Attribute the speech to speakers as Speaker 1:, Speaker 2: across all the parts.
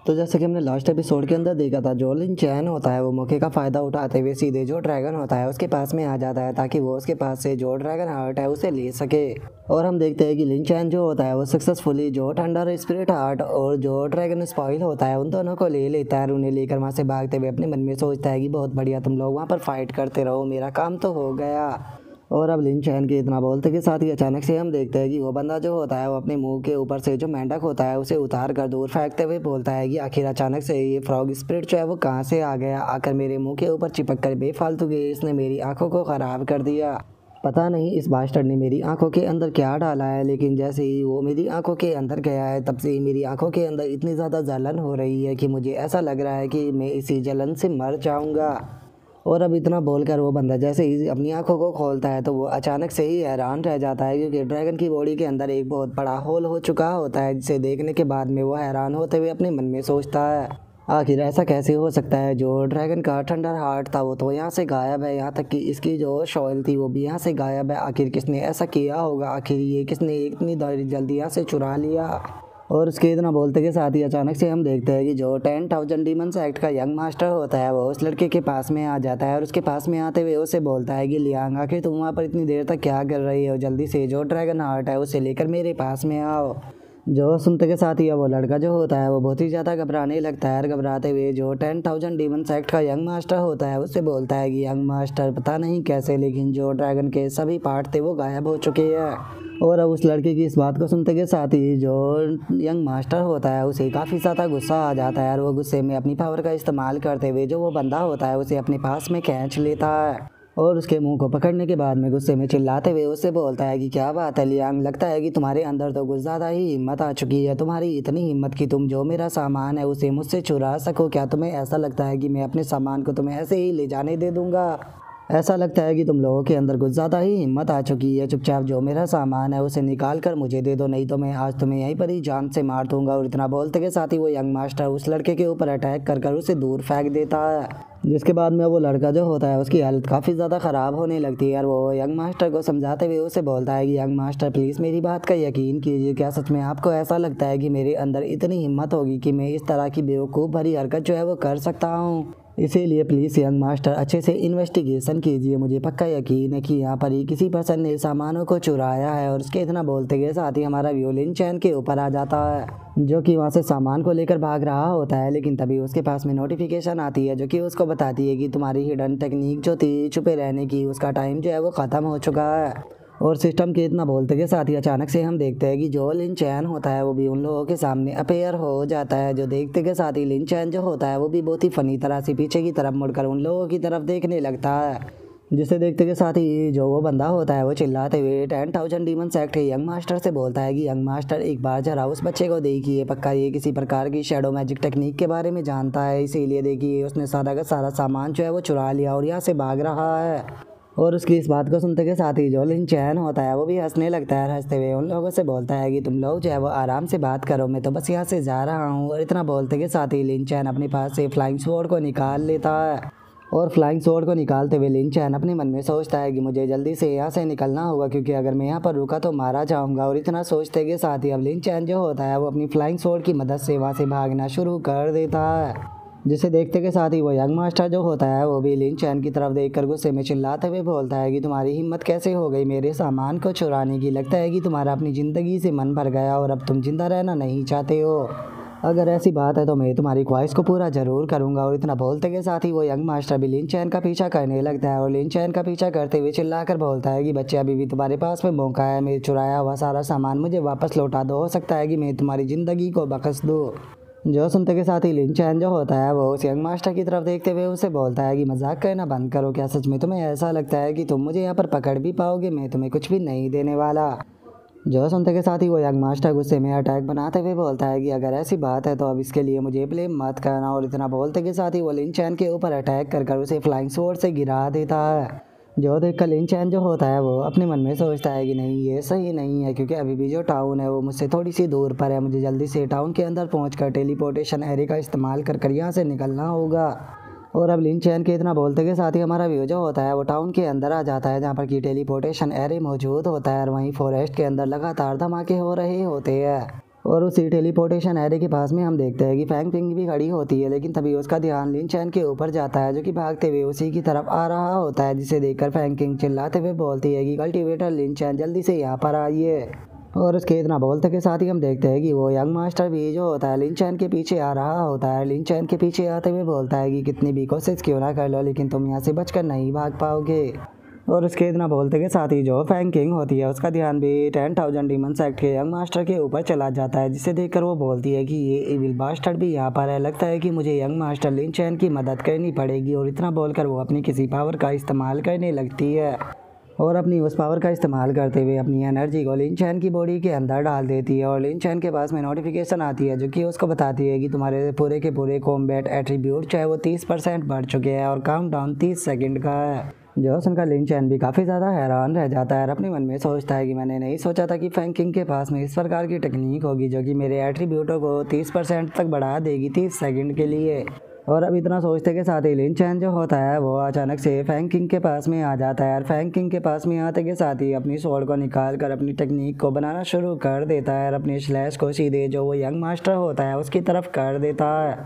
Speaker 1: तो जैसे कि हमने लास्ट एपिसोड के अंदर देखा था, जो लिन चैन होता है वो मौके का फ़ायदा उठाते हुए सीधे जो ड्रैगन होता है उसके पास में आ जाता है ताकि वो उसके पास से जो ड्रैगन हार्ट है उसे ले सके। और हम देखते हैं कि लिन चैन जो होता है वो सक्सेसफुली जो थंडर स्पिरिट हार्ट और जो ड्रैगन स्पॉइल होता है उन दोनों को ले लेता है और उन्हें लेकर वहाँ से भागते हुए अपने मन में सोचता है कि बहुत बढ़िया, तुम लोग वहाँ पर फाइट करते रहो, मेरा काम तो हो गया। और अब लिन चैन के इतना बोलते के साथ ही अचानक से हम देखते हैं कि वो बंदा जो होता है वो अपने मुंह के ऊपर से जो मेंढक होता है उसे उतार कर दूर फेंकते हुए बोलता है कि आखिर अचानक से ये फ्रॉग स्पिरिट जो है वो कहाँ से आ गया, आकर मेरे मुंह के ऊपर चिपक कर बेफालतू के इसने मेरी आंखों को ख़राब कर दिया। पता नहीं इस बास्टर्ड ने मेरी आंखों के अंदर क्या डाला है, लेकिन जैसे ही वो मेरी आंखों के अंदर गया है तब से ही मेरी आंखों के अंदर इतनी ज़्यादा जलन हो रही है कि मुझे ऐसा लग रहा है कि मैं इसी जलन से मर जाऊँगा। और अब इतना बोलकर वो बंदा जैसे ही अपनी आंखों को खोलता है तो वो अचानक से ही हैरान रह जाता है, क्योंकि ड्रैगन की बॉडी के अंदर एक बहुत बड़ा होल हो चुका होता है, जिसे देखने के बाद में वो हैरान होते हुए अपने मन में सोचता है आखिर ऐसा कैसे हो सकता है, जो ड्रैगन का थंडर हार्ट था वो तो यहाँ से गायब है, यहाँ तक कि इसकी जो शॉयल थी वो भी यहाँ से गायब है। आखिर किसने ऐसा किया होगा, आखिर ये किसने इतनी जल्दी यहाँ से चुरा लिया। और उसके इतना बोलते के साथ ही अचानक से हम देखते हैं कि जो 10,000 डीमंस एक्ट का यंग मास्टर होता है वो उस लड़के के पास में आ जाता है और उसके पास में आते हुए उसे बोलता है कि लियांग, आखिर तुम वहाँ पर इतनी देर तक क्या कर रही हो, जल्दी से जो ड्रैगन हार्ट है उसे लेकर मेरे पास में आओ। जो सुनते के साथ ही वो लड़का जो होता है वो बहुत ही ज़्यादा घबराने लगता है और घबराते हुए जो 10,000 डीमंस एक्ट का यंग मास्टर होता है उससे बोलता है कि यंग मास्टर पता नहीं कैसे लेकिन जो ड्रैगन के सभी पार्ट थे वो गायब हो चुके हैं। और अब उस लड़के की इस बात को सुनते के साथ ही जो यंग मास्टर होता है उसे काफ़ी ज़्यादा गुस्सा आ जाता है और वो गुस्से में अपनी पावर का इस्तेमाल करते हुए जो वो बंदा होता है उसे अपने पास में खींच लेता है और उसके मुंह को पकड़ने के बाद में गुस्से में चिल्लाते हुए उससे बोलता है कि क्या बात है लियांग, लगता है कि तुम्हारे अंदर तो कुछ ज़्यादा ही हिम्मत आ चुकी है, तुम्हारी इतनी हिम्मत कि तुम जो मेरा सामान है उसे मुझसे चुरा सको। क्या तुम्हें ऐसा लगता है कि मैं अपने सामान को तुम्हें ऐसे ही ले जाने दे दूँगा? ऐसा लगता है कि तुम लोगों के अंदर कुछ ज़्यादा ही हिम्मत आ चुकी है, चुपचाप जो मेरा सामान है उसे निकाल कर मुझे दे दो, नहीं तो मैं आज तुम्हें यहीं पर ही जान से मार दूंगा। और इतना बोलते के साथ ही वो यंग मास्टर उस लड़के के ऊपर अटैक कर कर उसे दूर फेंक देता है, जिसके बाद में वो लड़का जो होता है उसकी हालत काफ़ी ज़्यादा ख़राब होने लगती है और वो यंग मास्टर को समझाते हुए उसे बोलता है कि यंग मास्टर प्लीज़ मेरी बात का यकीन कीजिए, क्या सच में आपको ऐसा लगता है कि मेरे अंदर इतनी हिम्मत होगी कि मैं इस तरह की बेवकूफ़ भरी हरकत जो है वो कर सकता हूँ? इसीलिए प्लीज़ यंग मास्टर अच्छे से इन्वेस्टिगेशन कीजिए, मुझे पक्का यकीन है कि यहाँ पर ही किसी पर्सन ने सामानों को चुराया है। और उसके इतना बोलते के साथ ही हमारा व्यू लिन चैन के ऊपर आ जाता है, जो कि वहाँ से सामान को लेकर भाग रहा होता है, लेकिन तभी उसके पास में नोटिफिकेशन आती है जो कि उसको बताती है कि तुम्हारी हिडन टेक्निक जो थी छुपे रहने की उसका टाइम जो है वो ख़त्म हो चुका है। और सिस्टम के इतना बोलते के साथ ही अचानक से हम देखते हैं कि जो लिन चैन होता है वो भी उन लोगों के सामने अपेयर हो जाता है, जो देखते के साथ ही लिन चैन जो होता है वो भी बहुत ही फनी तरह से पीछे की तरफ मुड़कर उन लोगों की तरफ देखने लगता है, जिसे देखते के साथ ही जो वो बंदा होता है वो चिल्लाते हुए 10,000 डीमंस एक्ट यंग मास्टर से बोलता है कि यंग मास्टर एक बार जरा उस बच्चे को देखिए, पक्का ये किसी प्रकार की शैडो मैजिक टेक्निक के बारे में जानता है, इसीलिए देखिए उसने सारा का सारा सामान जो है वो चुरा लिया और यहाँ से भाग रहा है। और उसकी इस बात को सुनते के साथ ही जो लिन चैन होता है वो भी हंसने लगता है, हंसते हुए उन लोगों से बोलता है कि तुम लोग जो है वो आराम से बात करो, मैं तो बस यहाँ से जा रहा हूँ। और इतना बोलते के साथ ही लिन चैन अपने पास से फ्लाइंग स्वॉर्ड को निकाल लेता है और फ्लाइंग स्वॉर्ड को निकालते हुए लिन चैन अपने मन में सोचता है कि मुझे जल्दी से यहाँ से निकलना होगा, क्योंकि अगर मैं यहाँ पर रुका तो मारा जाऊँगा। और इतना सोचते के साथ ही अब लिन चैन जो होता है वो अपनी फ्लाइंग स्वॉर्ड की मदद से वहाँ से भागना शुरू कर देता है, जिसे देखते के साथ ही वो यंग मास्टर जो होता है वो भी लिन चैन की तरफ देखकर गुस्से में चिल्लाते हुए बोलता है कि तुम्हारी हिम्मत कैसे हो गई मेरे सामान को चुराने की, लगता है कि तुम्हारा अपनी ज़िंदगी से मन भर गया और अब तुम जिंदा रहना नहीं चाहते हो, अगर ऐसी बात है तो मैं तुम्हारी ख्वाहिश को पूरा ज़रूर करूंगा। और इतना बोलते के साथ ही वो यंग मास्टर भी लिन चैन का पीछा करने लगता है और लिन चैन का पीछा करते हुए चिल्लाकर बोलता है कि बच्चे अभी भी तुम्हारे पास में मौका है, मेरे चुराया हुआ सारा सामान मुझे वापस लौटा दो, हो सकता है कि मैं तुम्हारी ज़िंदगी को बख्श दूँ। जो सुनते के साथ ही लिन चैन जो होता है वो उस यंग मास्टर की तरफ देखते हुए उसे बोलता है कि मजाक करना बंद करो, क्या सच में तुम्हें ऐसा लगता है कि तुम मुझे यहाँ पर पकड़ भी पाओगे, मैं तुम्हें कुछ भी नहीं देने वाला। जो सुनते के साथ ही वो यंग मास्टर गुस्से में अटैक बनाते हुए बोलता है कि अगर ऐसी बात है तो अब इसके लिए मुझे ब्लेम मत करना। और इतना बोलते के साथ ही वो लिन चैन के ऊपर अटैक कर कर उसे फ्लाइंग स्वॉर्ड से गिरा देता है, जो देखकर लिन चैन जो होता है वो अपने मन में सोचता है कि नहीं ये सही नहीं है, क्योंकि अभी भी जो टाउन है वो मुझसे थोड़ी सी दूर पर है, मुझे जल्दी से टाउन के अंदर पहुंचकर टेलीपोर्टेशन एरे का इस्तेमाल कर यहाँ से निकलना होगा। और अब लिन चैन के इतना बोलते के साथ ही हमारा व्यू जो होता है वो टाउन के अंदर आ जाता है, जहाँ पर की टेलीपोर्टेशन एरे मौजूद होता है और वहीं फॉरेस्ट के अंदर लगातार धमाके हो रहे होते हैं। और उसी टेलीपोर्टेशन एरे के पास में हम देखते हैं कि फैंग पिंग भी खड़ी होती है, लेकिन तभी उसका ध्यान लिन चैन के ऊपर जाता है जो कि भागते हुए उसी की तरफ आ रहा होता है, जिसे देखकर फैंग पिंग चिल्लाते हुए बोलती है कि कल्टीवेटर लिन चैन जल्दी से यहाँ पर आइए। और उसके इतना बोलते के साथ ही हम देखते हैं कि वो यंग मास्टर भी जो होता है लिन चैन के पीछे आ रहा होता है। लिन चैन के पीछे आते हुए बोलता है कि कितनी भी कोशिश क्यों ना कर लो, लेकिन तुम यहाँ से बचकर नहीं भाग पाओगे। और उसके इतना बोलते के साथ ही जो फैंग किंग होती है उसका ध्यान भी 10,000 डीमंस एक्ट के यंग मास्टर के ऊपर चला जाता है, जिसे देखकर वो बोलती है कि ये इविल बास्टर्ड भी यहाँ पर है, लगता है कि मुझे यंग मास्टर लिन चैन की मदद करनी पड़ेगी। और इतना बोलकर वो अपनी किसी पावर का इस्तेमाल करने लगती है और अपनी उस पावर का इस्तेमाल करते हुए अपनी एनर्जी को लिन चैन की बॉडी के अंदर डाल देती है। और लिन चैन के पास में नोटिफिकेशन आती है जो कि उसको बताती है कि तुम्हारे पूरे के पूरे कॉम्बैट एट्रीब्यूट चाहे वो 30% बढ़ चुके हैं और काउंटडाउन 30 सेकंड का है। जो सुनकर लिन चैन भी काफ़ी ज़्यादा हैरान रह जाता है और अपने मन में सोचता है कि मैंने नहीं सोचा था कि फैंग किंग के पास में इस प्रकार की टेक्निक होगी जो कि मेरे एट्रीब्यूटों को 30% तक बढ़ा देगी 30 सेकंड के लिए। और अब इतना सोचते के साथ ही लिन चैन जो होता है वो अचानक से फैंग किंग के पास में आ जाता है और फैंग किंग के पास में आते के साथ ही अपनी स्वॉर्ड को निकाल कर अपनी टेक्निक को बनाना शुरू कर देता है और अपनी स्लैश को सीधे जो वो यंग मास्टर होता है उसकी तरफ कर देता है,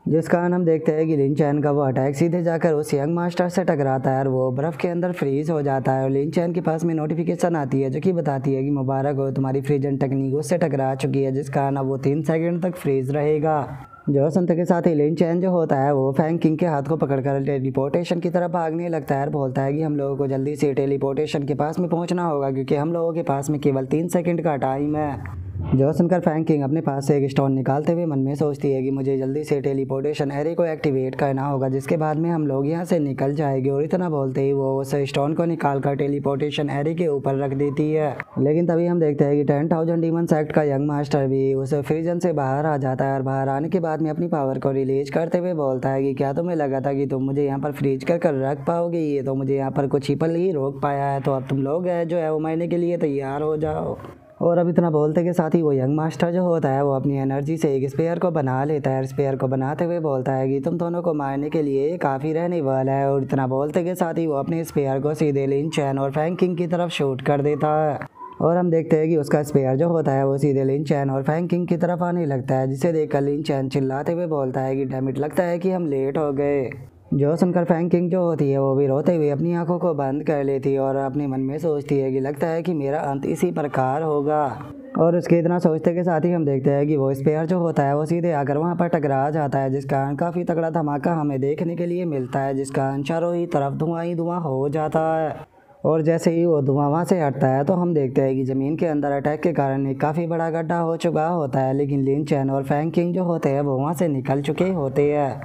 Speaker 1: जिस कारण हम देखते हैं कि लिन चैन का वो अटैक सीधे जाकर उस यंग मास्टर से टकराता है और वो बर्फ़ के अंदर फ्रीज हो जाता है। और लिन चैन के पास में नोटिफिकेशन आती है जो कि बताती है कि मुबारक हो, तुम्हारी फ्रीजन टेक्निक उससे टकरा चुकी है, जिस कारण अब वो 3 सेकंड तक फ्रीज रहेगा। जो सुनते के साथ ही लिन चैन जो होता है वो फैंग किंग के हाथ को पकड़कर टेलीपोर्टेशन की तरफ भागने लगता है और बोलता है कि हम लोगों को जल्दी से टेलीपोर्टेशन के पास में पहुंचना होगा क्योंकि हम लोगों के पास में केवल 3 सेकंड का टाइम है। जो सुनकर फैंग किंग अपने पास से एक स्टोन निकालते हुए मन में सोचती है कि मुझे जल्दी से टेलीपोर्टेशन एरे को एक्टिवेट करना होगा, जिसके बाद में हम लोग यहाँ से निकल जाएंगे। और इतना बोलते ही वो उस स्टोन को निकाल कर टेलीपोर्टेशन एरे के ऊपर रख देती है। लेकिन तभी हम देखते हैं कि 10,000 डीमंस एक्ट का यंग मास्टर भी उस फ्रीजन से बाहर आ जाता है और बाहर आने के बाद में अपनी पावर को रिलीज करते हुए बोलता है कि क्या तुम्हें लगा था कि तुम मुझे यहाँ पर फ्रीज कर रख पाओगे, ये तो मुझे यहाँ पर कुछ ही पल ही रोक पाया है, तो अब तुम लोग जो है वो मरने के लिए तैयार हो जाओ। और अब इतना बोलते के साथ ही वो यंग मास्टर जो होता है वो अपनी एनर्जी से एक स्पेयर को बना लेता है। स्पेयर को बनाते हुए बोलता है कि तुम दोनों को मारने के लिए काफ़ी रहने वाला है। और इतना बोलते के साथ ही वो अपने स्पेयर को सीधे लिन चैन और फैंग किंग की तरफ शूट कर देता है। और हम देखते हैं कि उसका स्पेयर जो होता है वो सीधे लिन चैन और फैंग किंग की तरफ आने लगता है, जिसे देखकर लिन चैन चिल्लाते हुए बोलता है कि डैमिट, लगता है कि हम लेट हो गए। जो सुनकर फैंग किंग जो होती है वो भी रोते हुए अपनी आंखों को बंद कर लेती है और अपने मन में सोचती है कि लगता है कि मेरा अंत इसी प्रकार होगा। और उसके इतना सोचते के साथ ही हम देखते हैं कि वो स्पेयर जो होता है वो सीधे आकर वहाँ पर टकरा जाता है, जिस कारण काफ़ी तगड़ा धमाका हमें देखने के लिए मिलता है, जिस कारण चारों ही तरफ धुआं ही धुआं हो जाता है। और जैसे ही वो धुआं वहाँ से हटता है तो हम देखते हैं कि ज़मीन के अंदर अटैक के कारण एक काफ़ी बड़ा गड्ढा हो चुका होता है, लेकिन लिन चैन और फैंग किंग जो होते हैं वो वहाँ से निकल चुके होते हैं।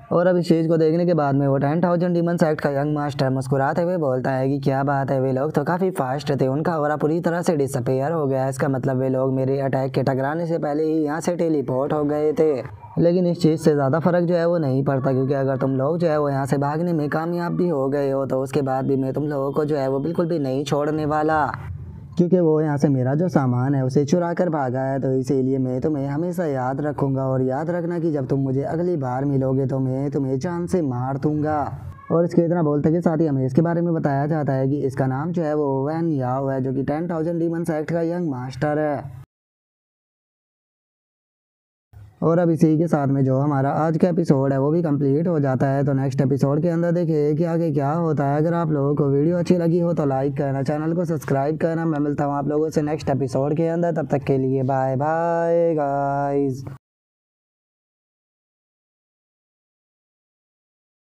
Speaker 1: और अब इस चीज़ को देखने के बाद में वो 10,000 डीमंस एक्ट का यंग मास्टर मुस्कुराते हुए बोलता है कि क्या बात है, वे लोग तो काफ़ी फास्ट थे, उनका ऑरा पूरी तरह से डिसअपेयर हो गया, इसका मतलब वे लोग मेरे अटैक के टकराने से पहले ही यहाँ से टेलीपोर्ट हो गए थे। लेकिन इस चीज़ से ज़्यादा फ़र्क जो है वो नहीं पड़ता, क्योंकि अगर तुम लोग जो है वो यहाँ से भागने में कामयाब भी हो गए हो तो उसके बाद भी मैं तुम लोगों को जो है वो बिल्कुल भी नहीं छोड़ने वाला, क्योंकि वो यहाँ से मेरा जो सामान है उसे चुरा कर भागा है। तो इसीलिए मैं तुम्हें हमेशा याद रखूँगा और याद रखना कि जब तुम मुझे अगली बार मिलोगे तो मैं तुम्हें जान से मार दूँगा। और इसके इतना बोलते के साथ ही हमें इसके बारे में बताया जाता है कि इसका नाम जो है वो वैन याओ है, जो कि 10,000 डीमंस एक्ट का यंग मास्टर है। और अब इसी के साथ में जो हमारा आज का एपिसोड है वो भी कंप्लीट हो जाता है। तो नेक्स्ट एपिसोड के अंदर देखिए कि आगे क्या होता है। अगर आप लोगों को वीडियो अच्छी लगी हो तो लाइक करना, चैनल को सब्सक्राइब करना। मैं मिलता हूँ आप लोगों से नेक्स्ट एपिसोड के अंदर, तब तक के लिए बाय बाय गाइस।